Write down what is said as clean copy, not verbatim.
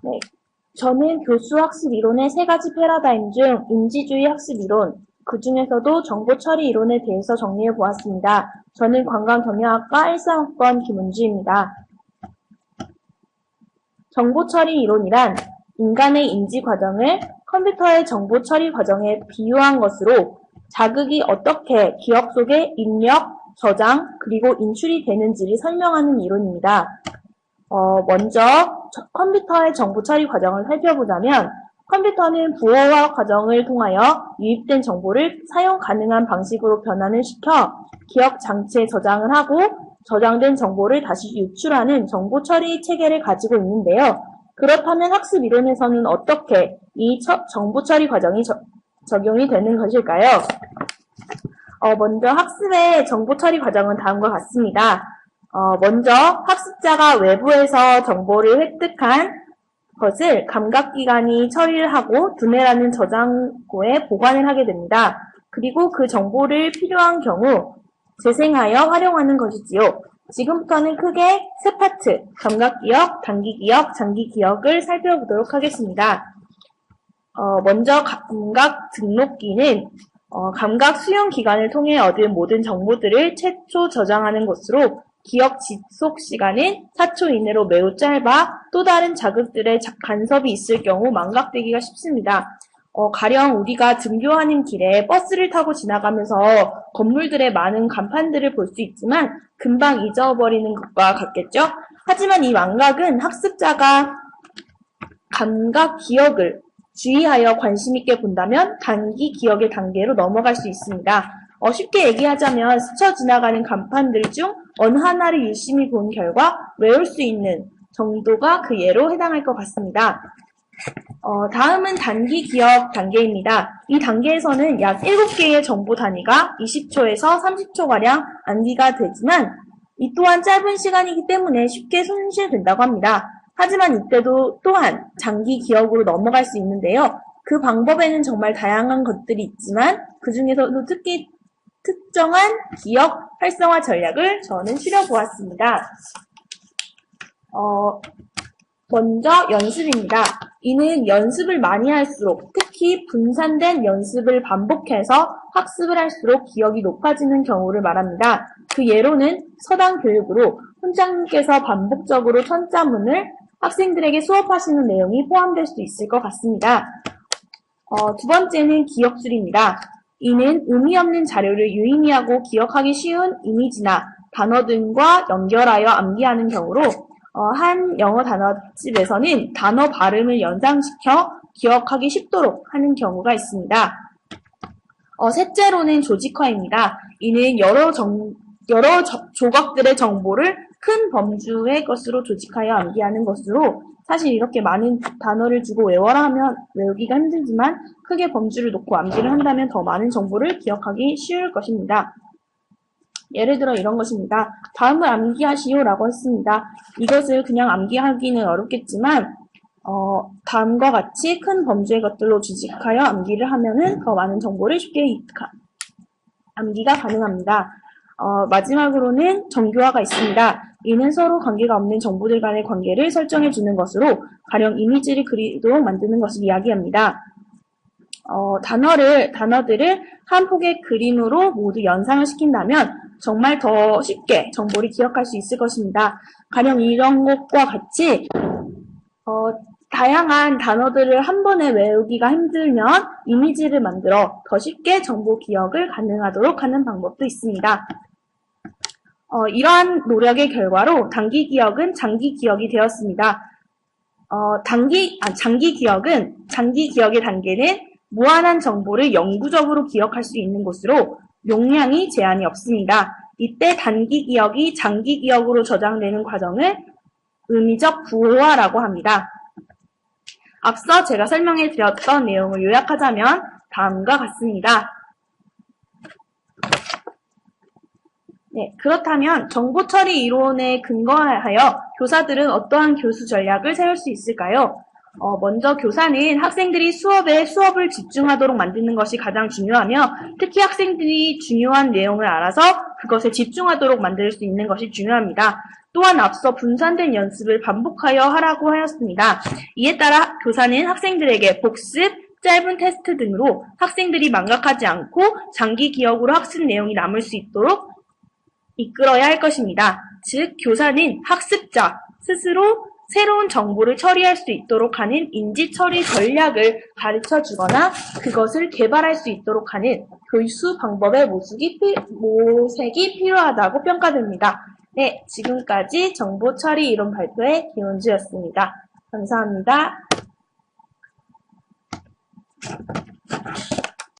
네, 저는 교수 학습 이론의 세 가지 패러다임 중 인지주의 학습 이론, 그 중에서도 정보 처리 이론에 대해서 정리해 보았습니다. 저는 관광경영학과 13학번 김은주입니다. 정보 처리 이론이란 인간의 인지 과정을 컴퓨터의 정보 처리 과정에 비유한 것으로 자극이 어떻게 기억 속에 입력, 저장, 그리고 인출이 되는지를 설명하는 이론입니다. 먼저 컴퓨터의 정보 처리 과정을 살펴보자면 컴퓨터는 부호화 과정을 통하여 유입된 정보를 사용 가능한 방식으로 변환을 시켜 기억 장치에 저장을 하고 저장된 정보를 다시 유출하는 정보 처리 체계를 가지고 있는데요. 그렇다면 학습 이론에서는 어떻게 이 정보 처리 과정이 적용이 되는 것일까요? 먼저 학습의 정보 처리 과정은 다음과 같습니다. 먼저 학습자가 외부에서 정보를 획득한 것을 감각기관이 처리를 하고 두뇌라는 저장고에 보관을 하게 됩니다. 그리고 그 정보를 필요한 경우 재생하여 활용하는 것이지요. 지금부터는 크게 세 파트, 감각기억, 단기기억, 장기기억을 살펴보도록 하겠습니다. 먼저 감각 등록기는 감각 수용 기관을 통해 얻은 모든 정보들을 최초 저장하는 것으로 기억 지속 시간은 4초 이내로 매우 짧아 또 다른 자극들의 간섭이 있을 경우 망각되기가 쉽습니다. 가령 우리가 등교하는 길에 버스를 타고 지나가면서 건물들의 많은 간판들을 볼 수 있지만 금방 잊어버리는 것과 같겠죠? 하지만 이 망각은 학습자가 감각 기억을 주의하여 관심 있게 본다면 단기 기억의 단계로 넘어갈 수 있습니다. 쉽게 얘기하자면 스쳐 지나가는 간판들 중 어느 하나를 유심히 본 결과 외울 수 있는 정도가 그 예로 해당할 것 같습니다. 다음은 단기 기억 단계입니다. 이 단계에서는 약 7개의 정보 단위가 20초에서 30초가량 암기가 되지만 이 또한 짧은 시간이기 때문에 쉽게 손실된다고 합니다. 하지만 이때도 또한 장기 기억으로 넘어갈 수 있는데요. 그 방법에는 정말 다양한 것들이 있지만 그 중에서도 특히 특정한 기억 활성화 전략을 저는 추려보았습니다. 먼저 연습입니다. 이는 연습을 많이 할수록 특히 분산된 연습을 반복해서 학습을 할수록 기억이 높아지는 경우를 말합니다. 그 예로는 서당 교육으로 훈장님께서 반복적으로 천자문을 학생들에게 수업하시는 내용이 포함될 수 있을 것 같습니다. 두 번째는 기억술입니다. 이는 의미 없는 자료를 유의미하고 기억하기 쉬운 이미지나 단어 등과 연결하여 암기하는 경우로 한 영어 단어집에서는 단어 발음을 연상시켜 기억하기 쉽도록 하는 경우가 있습니다. 셋째로는 조직화입니다. 이는 여러 조각들의 정보를 큰 범주의 것으로 조직하여 암기하는 것으로 사실 이렇게 많은 단어를 주고 외워라 하면 외우기가 힘들지만 크게 범주를 놓고 암기를 한다면 더 많은 정보를 기억하기 쉬울 것입니다. 예를 들어 이런 것입니다. 다음을 암기하시오 라고 했습니다. 이것을 그냥 암기하기는 어렵겠지만 다음과 같이 큰 범주의 것들로 조직하여 암기를 하면은 더 많은 정보를 쉽게 암기가 가능합니다. 마지막으로는 정교화가 있습니다. 이는 서로 관계가 없는 정보들 간의 관계를 설정해 주는 것으로 가령 이미지를 그리도록 만드는 것을 이야기합니다. 단어들을 한 폭의 그림으로 모두 연상을 시킨다면 정말 더 쉽게 정보를 기억할 수 있을 것입니다. 가령 이런 것과 같이 다양한 단어들을 한 번에 외우기가 힘들면 이미지를 만들어 더 쉽게 정보 기억을 가능하도록 하는 방법도 있습니다. 이러한 노력의 결과로 단기 기억은 장기 기억이 되었습니다. 장기 기억의 단계는 무한한 정보를 영구적으로 기억할 수 있는 것으로 용량이 제한이 없습니다. 이때 단기 기억이 장기 기억으로 저장되는 과정을 의미적 부호화라고 합니다. 앞서 제가 설명해 드렸던 내용을 요약하자면 다음과 같습니다. 네, 그렇다면 정보 처리 이론에 근거하여 교사들은 어떠한 교수 전략을 세울 수 있을까요? 먼저 교사는 학생들이 수업을 집중하도록 만드는 것이 가장 중요하며 특히 학생들이 중요한 내용을 알아서 그것에 집중하도록 만들 수 있는 것이 중요합니다. 또한 앞서 분산된 연습을 반복하여 하라고 하였습니다. 이에 따라 교사는 학생들에게 복습, 짧은 테스트 등으로 학생들이 망각하지 않고 장기 기억으로 학습 내용이 남을 수 있도록 이끌어야 할 것입니다. 즉, 교사는 학습자 스스로 새로운 정보를 처리할 수 있도록 하는 인지 처리 전략을 가르쳐 주거나 그것을 개발할 수 있도록 하는 교수 방법의 모색이 필요하다고 평가됩니다. 네, 지금까지 정보 처리 이론 발표의 김은주였습니다. 감사합니다.